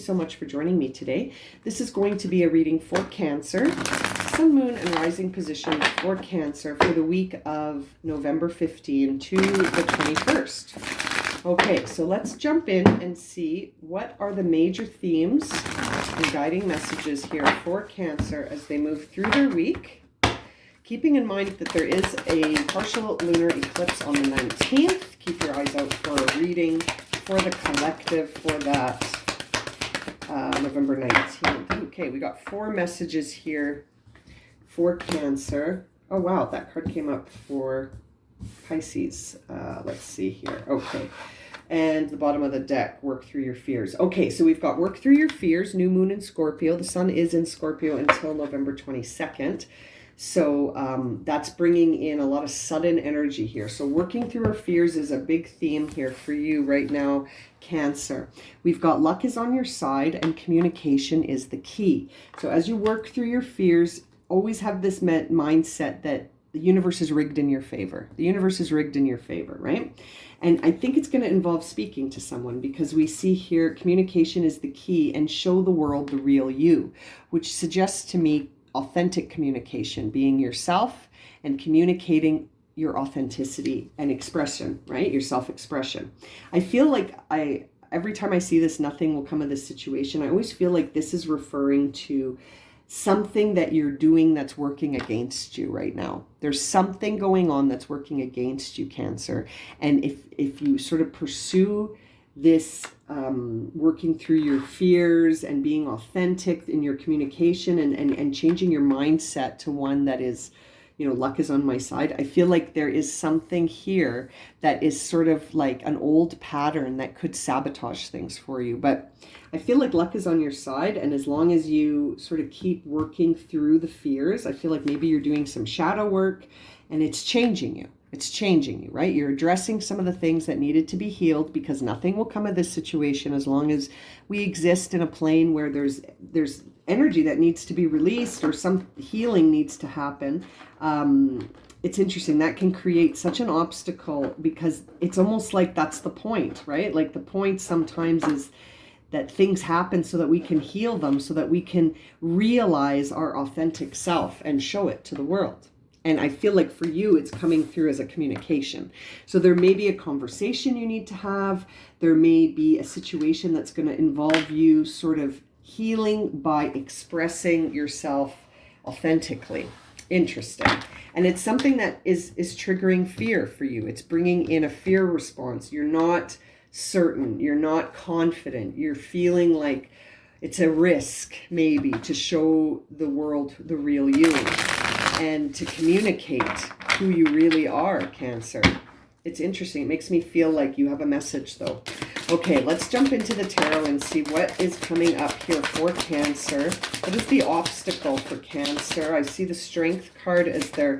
so much for joining me today. This is going to be a reading for Cancer, Sun, Moon, and Rising position for Cancer for the week of November 15 to the 21st. Okay, so let's jump in and see what are the major themes and guiding messages here for Cancer as they move through their week. Keeping in mind that there is a partial lunar eclipse on the 19th. Keep your eyes out for a reading for the collective for that November 19th. Okay, we got 4 messages here for Cancer. Oh, wow, that card came up for Pisces. Let's see here. Okay. And the bottom of the deck, work through your fears. Okay, so we've got work through your fears, new moon in Scorpio. The sun is in Scorpio until November 22nd. So that's bringing in a lot of sudden energy here. So working through our fears is a big theme here for you right now, Cancer. We've got luck is on your side and communication is the key. So as you work through your fears, always have this mindset that the universe is rigged in your favor. The universe is rigged in your favor, right? And I think it's going to involve speaking to someone because we see here communication is the key and show the world the real you, which suggests to me authentic communication, being yourself and communicating your authenticity and expression, right? Your self-expression. I feel like every time I see this, nothing will come of this situation. I always feel like this is referring to something that you're doing that's working against you right now. There's something going on that's working against you, Cancer. And if you sort of pursue this working through your fears and being authentic in your communication and changing your mindset to one that is, you know, luck is on my side. I feel like there is something here that is sort of like an old pattern that could sabotage things for you. But I feel like luck is on your side. And as long as you sort of keep working through the fears, I feel like maybe you're doing some shadow work and it's changing you. It's changing you, right? You're addressing some of the things that needed to be healed because nothing will come of this situation as long as we exist in a plane where there's energy that needs to be released or some healing needs to happen. It's interesting. That can create such an obstacle because it's almost like that's the point, right? Like the point sometimes is that things happen so that we can heal them, so that we can realize our authentic self and show it to the world. And I feel like for you, it's coming through as a communication. So there may be a conversation you need to have. There may be a situation that's going to involve you sort of healing by expressing yourself authentically. Interesting. And it's something that is triggering fear for you. It's bringing in a fear response. You're not certain. You're not confident. You're feeling like it's a risk maybe to show the world the real you. And to communicate who you really are, Cancer. It's interesting. It makes me feel like you have a message, though. Okay, let's jump into the tarot and see what is coming up here for Cancer. What is the obstacle for Cancer? I see the Strength card as their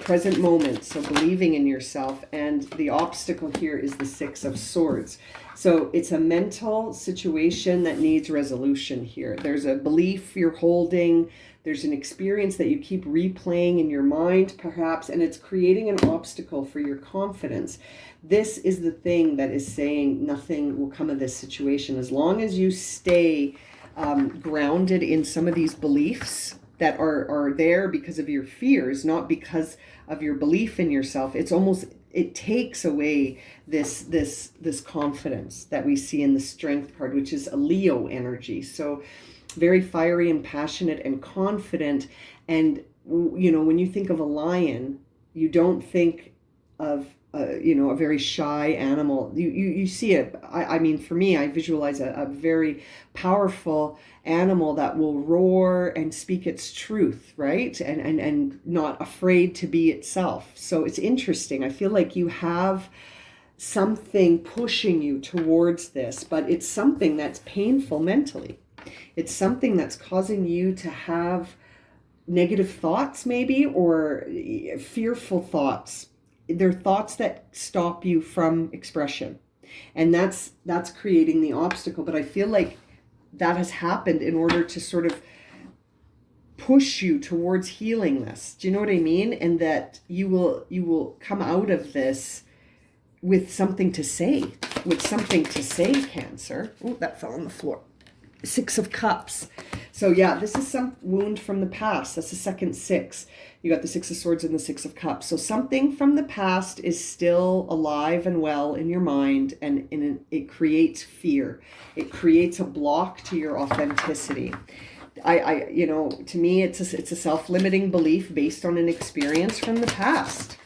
present moment, so believing in yourself. And the obstacle here is the 6 of Swords. So it's a mental situation that needs resolution here. There's a belief you're holding. There's an experience that you keep replaying in your mind, perhaps, and it's creating an obstacle for your confidence. This is the thing that is saying nothing will come of this situation. As long as you stay grounded in some of these beliefs that are there because of your fears, not because of your belief in yourself, it takes away this confidence that we see in the Strength card, which is a Leo energy. So very fiery and passionate and confident. And, you know, when you think of a lion, you don't think of, a very shy animal. You see it. I mean, for me, I visualize a very powerful animal that will roar and speak its truth, right? And not afraid to be itself. So it's interesting. I feel like you have something pushing you towards this, but it's something that's painful mentally. It's something that's causing you to have negative thoughts maybe, or fearful thoughts. They're thoughts that stop you from expression. And that's creating the obstacle. But I feel like that has happened in order to sort of push you towards healing this. Do you know what I mean? And that you will come out of this with something to say, Cancer. Oh, that fell on the floor. Six of Cups. So yeah, this is some wound from the past. That's the second six. You got the Six of Swords and the Six of Cups. So something from the past is still alive and well in your mind, and it creates fear. It creates a block to your authenticity. To me, it's a self-limiting belief based on an experience from the past.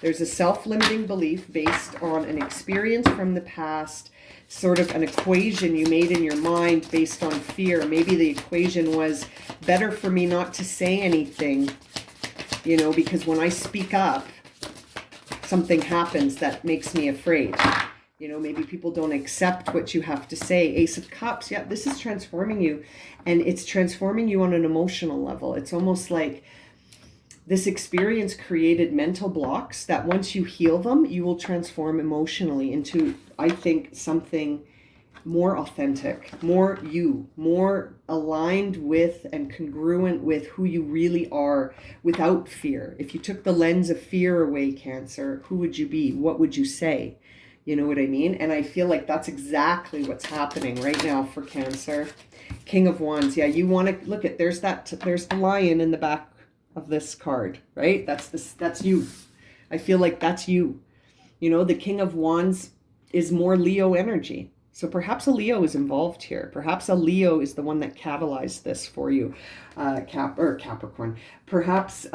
There's a self-limiting belief based on an experience from the past, sort of an equation you made in your mind based on fear. Maybe the equation was better for me not to say anything, because when I speak up, something happens that makes me afraid. Maybe people don't accept what you have to say. Ace of Cups, yeah, this is transforming you, and it's transforming you on an emotional level. It's almost like this experience created mental blocks that once you heal them, you will transform emotionally into, I think, something more authentic, more you, more aligned with and congruent with who you really are without fear. If you took the lens of fear away, Cancer, who would you be? What would you say? You know what I mean? And I feel like that's exactly what's happening right now for Cancer. King of Wands. Yeah, you want to look at, there's the lion in the back of this card, right? That's you. I feel like that's you. The King of Wands is more Leo energy. So perhaps a Leo is involved here. Perhaps a Leo is the one that catalyzed this for you, Capricorn. Perhaps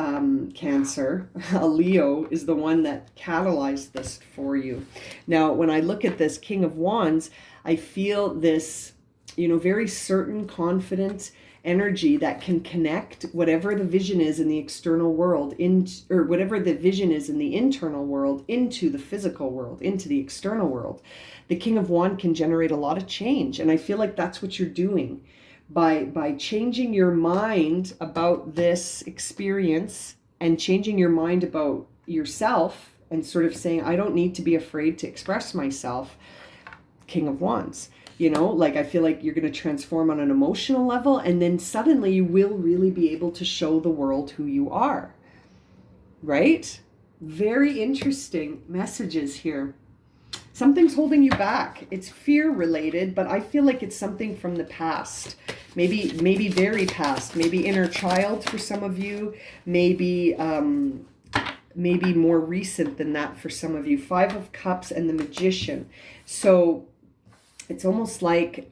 Cancer, a Leo is the one that catalyzed this for you. Now, when I look at this King of Wands, I feel this, very certain, confident energy that can connect whatever the vision is in the external world or whatever the vision is in the internal world into the physical world, into the external world. The King of Wands can generate a lot of change, and I feel like that's what you're doing by changing your mind about this experience and changing your mind about yourself and sort of saying, I don't need to be afraid to express myself. King of Wands. I feel like you're going to transform on an emotional level, and then suddenly you will really be able to show the world who you are, right? Very interesting messages here. Something's holding you back. It's fear related, but I feel like it's something from the past, maybe very past, maybe inner child for some of you, maybe more recent than that for some of you. Five of Cups and the Magician. So it's almost like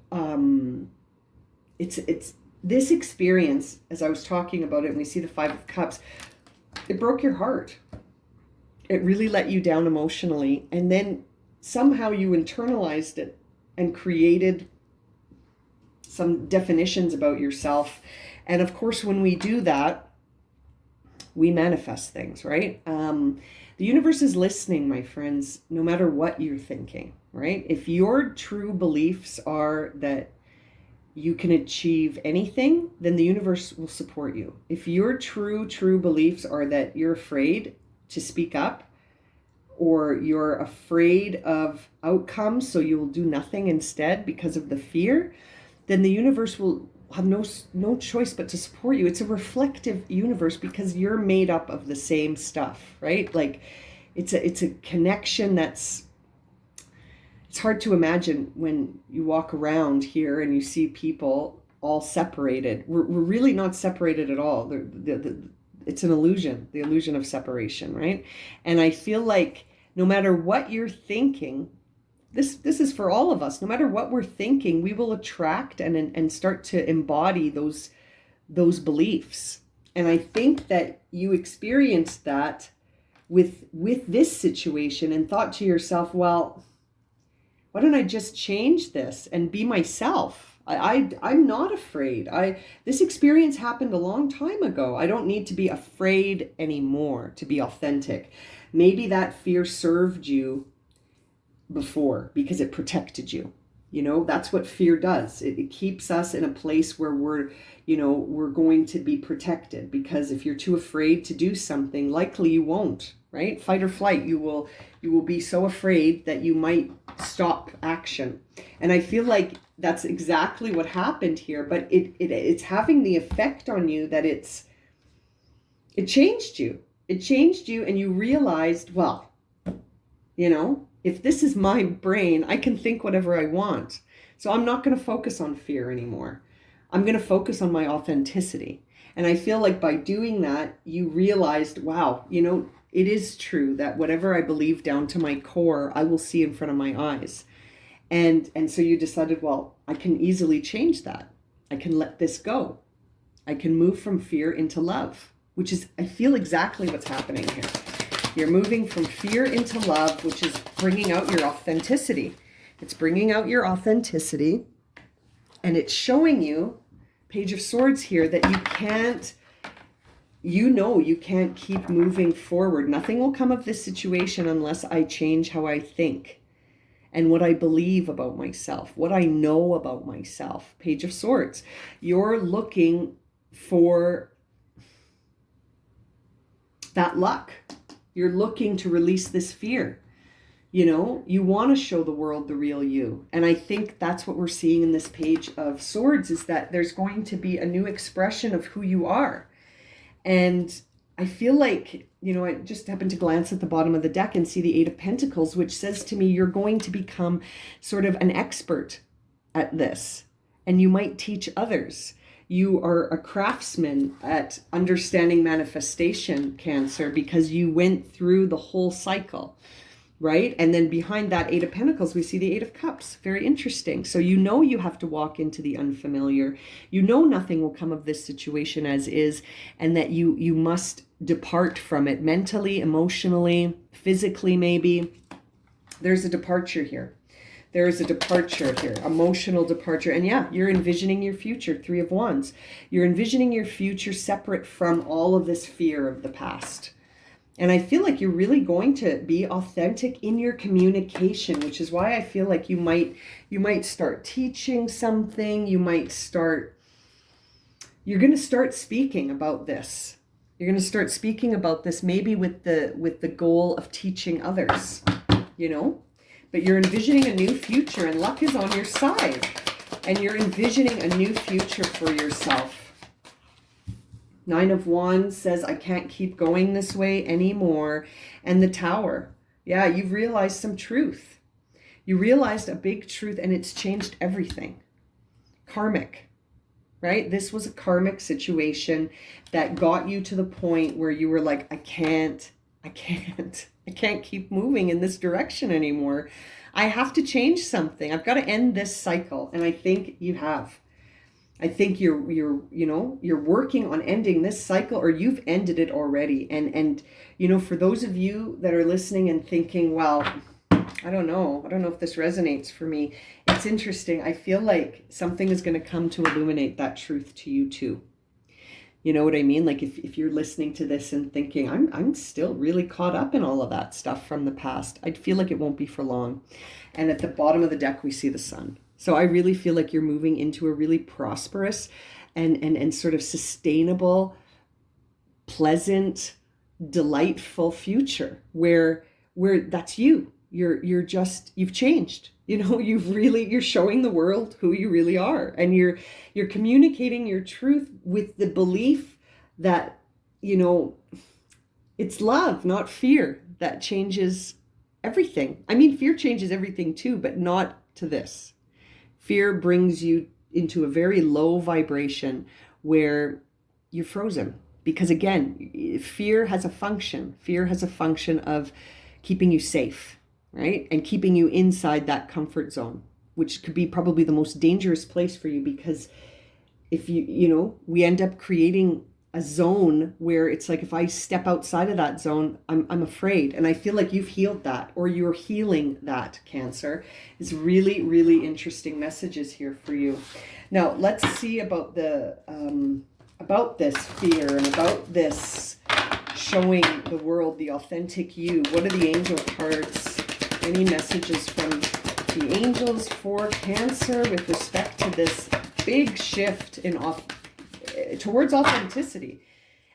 it's this experience, as I was talking about it, and we see the Five of Cups, it broke your heart. It really let you down emotionally, and then somehow you internalized it and created some definitions about yourself. And of course, when we do that, we manifest things, right? The universe is listening, my friends, no matter what you're thinking, right? If your true beliefs are that you can achieve anything, then the universe will support you. If your true beliefs are that you're afraid to speak up, or you're afraid of outcomes, so you will do nothing instead because of the fear, then the universe will have no choice but to support you. It's a reflective universe because you're made up of the same stuff, right? Like it's a connection it's hard to imagine when you walk around here and you see people all separated. We're really not separated at all. It's an illusion, the illusion of separation, right? And I feel like no matter what you're thinking, this is for all of us. No matter what we're thinking, we will attract and start to embody those beliefs. And I think that you experienced that with this situation and thought to yourself, well, why don't I just change this and be myself? I'm not afraid. This experience happened a long time ago. I don't need to be afraid anymore to be authentic. Maybe that fear served you before because it protected you. That's what fear does. It keeps us in a place where we're going to be protected, because if you're too afraid to do something, likely you won't, right? Fight or flight. You will be so afraid that you might stop action. And I feel like that's exactly what happened here, but it's having the effect on you that it changed you. It changed you, and you realized, well, if this is my brain, I can think whatever I want. So I'm not going to focus on fear anymore. I'm going to focus on my authenticity. And I feel like by doing that, you realized, wow, it is true that whatever I believe down to my core, I will see in front of my eyes. And so you decided, well, I can easily change that. I can let this go. I can move from fear into love, which is, I feel exactly what's happening here. You're moving from fear into love, which is bringing out your authenticity. It's bringing out your authenticity, and it's showing you, Page of Swords here, that you can't keep moving forward. Nothing will come of this situation unless I change how I think and what I believe about myself, what I know about myself. Page of Swords. You're looking for that luck. You're looking to release this fear. You want to show the world the real you. And I think that's what we're seeing in this Page of Swords, is that there's going to be a new expression of who you are. And I feel like, I just happened to glance at the bottom of the deck and see the Eight of Pentacles, which says to me, you're going to become sort of an expert at this, and you might teach others. You are a craftsman at understanding manifestation, Cancer, because you went through the whole cycle, right? And then behind that Eight of Pentacles, we see the Eight of Cups. Very interesting. So you have to walk into the unfamiliar. Nothing will come of this situation as is, and that you must depart from it mentally, emotionally, physically, maybe. There's a departure here. There is a departure here, emotional departure. And yeah, you're envisioning your future, Three of Wands. You're envisioning your future separate from all of this fear of the past. And I feel like you're really going to be authentic in your communication, which is why I feel like you might start teaching something. You're going to start speaking about this. You're going to start speaking about this, maybe with the goal of teaching others, But you're envisioning a new future, and luck is on your side. And you're envisioning a new future for yourself. Nine of Wands says, I can't keep going this way anymore. And the Tower. Yeah, you've realized some truth. You realized a big truth, and it's changed everything. Karmic, right? This was a karmic situation that got you to the point where you were like, I can't keep moving in this direction anymore. I have to change something. I've got to end this cycle. And I think you have. I think you're working on ending this cycle, or you've ended it already. And for those of you that are listening and thinking, well, I don't know if this resonates for me. It's interesting. I feel like something is going to come to illuminate that truth to you too. You know what I mean? Like if you're listening to this and thinking, I'm still really caught up in all of that stuff from the past, I feel like it won't be for long. And at the bottom of the deck, we see the Sun. So I really feel like you're moving into a really prosperous and sort of sustainable, pleasant, delightful future where that's you. You've changed. You're showing the world who you really are, and you're communicating your truth with the belief that, it's love, not fear, that changes everything. I mean, fear changes everything too, but not to this. Fear brings you into a very low vibration where you're frozen. Because again, fear has a function. Fear has a function of keeping you safe, right? And keeping you inside that comfort zone, which could be probably the most dangerous place for you, because if we end up creating a zone where it's like, if I step outside of that zone, I'm afraid. And I feel like you've healed that, or you're healing that, Cancer. It's really, really interesting messages here for you. Now, let's see about about this fear and about this showing the world the authentic you. What are the angel cards? Any messages from the angels for Cancer with respect to this big shift towards authenticity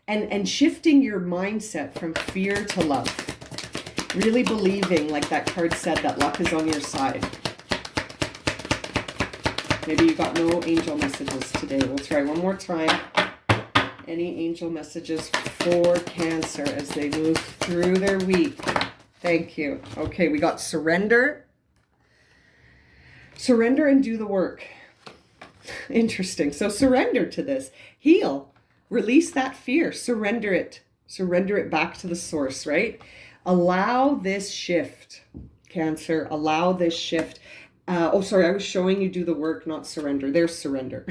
and shifting your mindset from fear to love? Really believing, like that card said, that luck is on your side. Maybe you got no angel messages today. We'll try one more time. Any angel messages for Cancer as they move through their week? Thank you. Okay, we got surrender. Surrender and do the work. Interesting. So surrender to this. Heal. Release that fear. Surrender it. Surrender it back to the source, right? Allow this shift, Cancer. Allow this shift. I was showing you do the work, not surrender. There's surrender.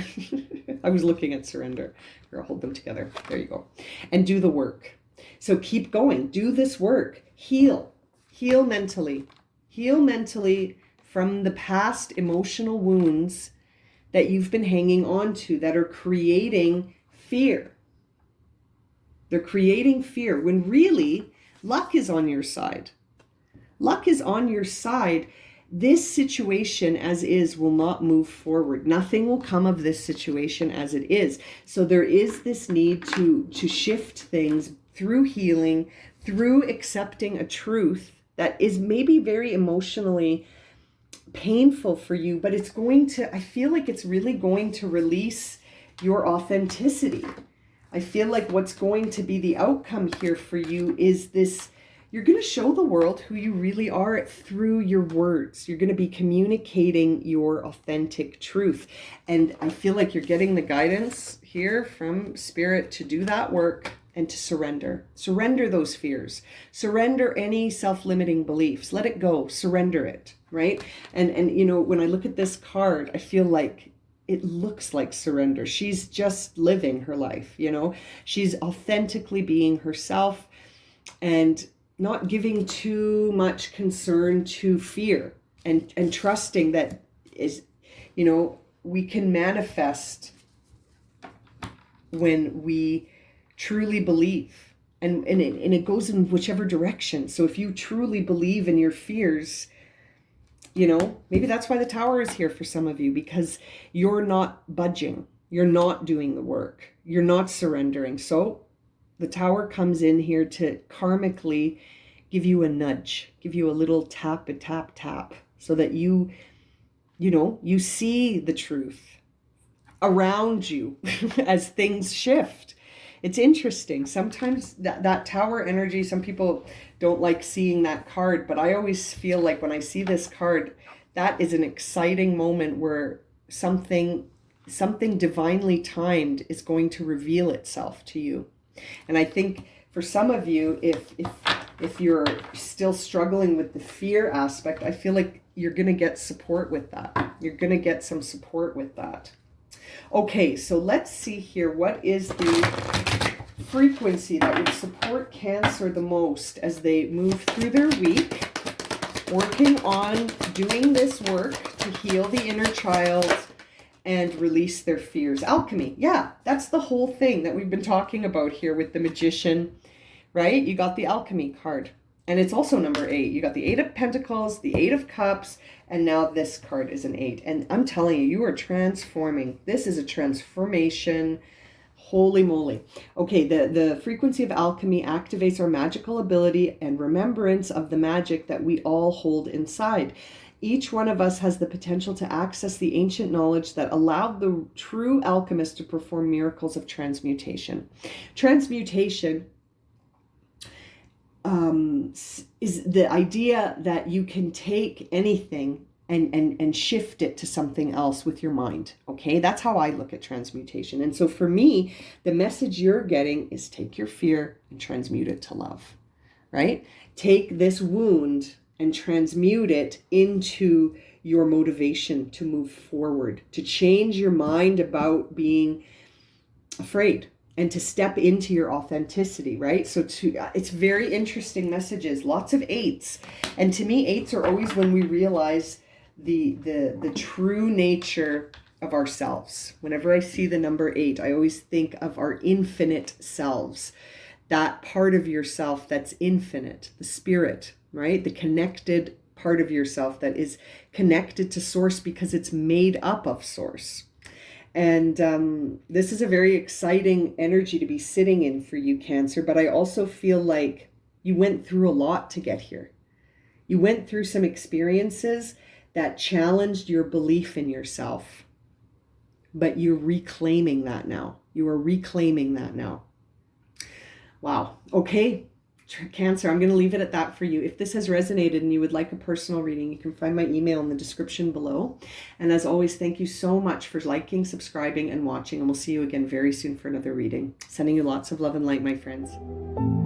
I was looking at surrender. Here, I'll hold them together. There you go. And do the work. So keep going. Do this work. Heal. Heal mentally. Heal mentally from the past emotional wounds that you've been hanging on to that are creating fear. They're creating fear when really luck is on your side. Luck is on your side. This situation as is will not move forward. Nothing will come of this situation as it is. So there is this need to shift things through healing, through accepting a truth that is maybe very emotionally painful for you, but it's going to, I feel like it's really going to release your authenticity. I feel like what's going to be the outcome here for you is this, you're going to show the world who you really are through your words. You're going to be communicating your authentic truth. And I feel like you're getting the guidance here from Spirit to do that work and to surrender. Surrender those fears. Surrender any self-limiting beliefs. Let it go. Surrender it, right? And you know, when I look at this card, I feel like it looks like surrender. She's just living her life, you know? She's authentically being herself and not giving too much concern to fear and trusting that is, you know, we can manifest when we truly believe, and it goes in whichever direction. So if you truly believe in your fears, you know, maybe that's why the Tower is here for some of you, because you're not budging, you're not doing the work, you're not surrendering. So the Tower comes in here to karmically give you a nudge, give you a little tap, so that you know, you see the truth around you as things shift. It's interesting. Sometimes that Tower energy, some people don't like seeing that card, but I always feel like when I see this card, that is an exciting moment where something divinely timed is going to reveal itself to you. And I think for some of you, if you're still struggling with the fear aspect, I feel like you're going to get support with that. You're going to get some support with that. Okay, so let's see here. What is the frequency that would support Cancer the most as they move through their week, working on doing this work to heal the inner child and release their fears? Alchemy. Yeah, that's the whole thing that we've been talking about here with the Magician, right? You got the Alchemy card. And it's also number 8. You got the 8 of Pentacles, the 8 of Cups, and now this card is an 8. And I'm telling you, you are transforming. This is a transformation. Holy moly. Okay, the frequency of alchemy activates our magical ability and remembrance of the magic that we all hold inside. Each one of us has the potential to access the ancient knowledge that allowed the true alchemist to perform miracles of transmutation. Transmutation is the idea that you can take anything and shift it to something else with your mind. Okay, that's how I look at transmutation. And so for me, the message you're getting is take your fear and transmute it to love, right? Take this wound and transmute it into your motivation to move forward, to change your mind about being afraid, and to step into your authenticity, right? So it's very interesting messages, lots of 8s. And to me, 8s are always when we realize the true nature of ourselves. Whenever I see the number 8, I always think of our infinite selves, that part of yourself that's infinite, the spirit, right? The connected part of yourself that is connected to source because it's made up of source. And this is a very exciting energy to be sitting in for you, Cancer. But I also feel like you went through a lot to get here. You went through some experiences that challenged your belief in yourself. But you're reclaiming that now. You are reclaiming that now. Wow. Okay. Cancer, I'm going to leave it at that for you. If this has resonated and you would like a personal reading, you can find my email in the description below. And as always, thank you so much for liking, subscribing, and watching. And we'll see you again very soon for another reading. Sending you lots of love and light, my friends.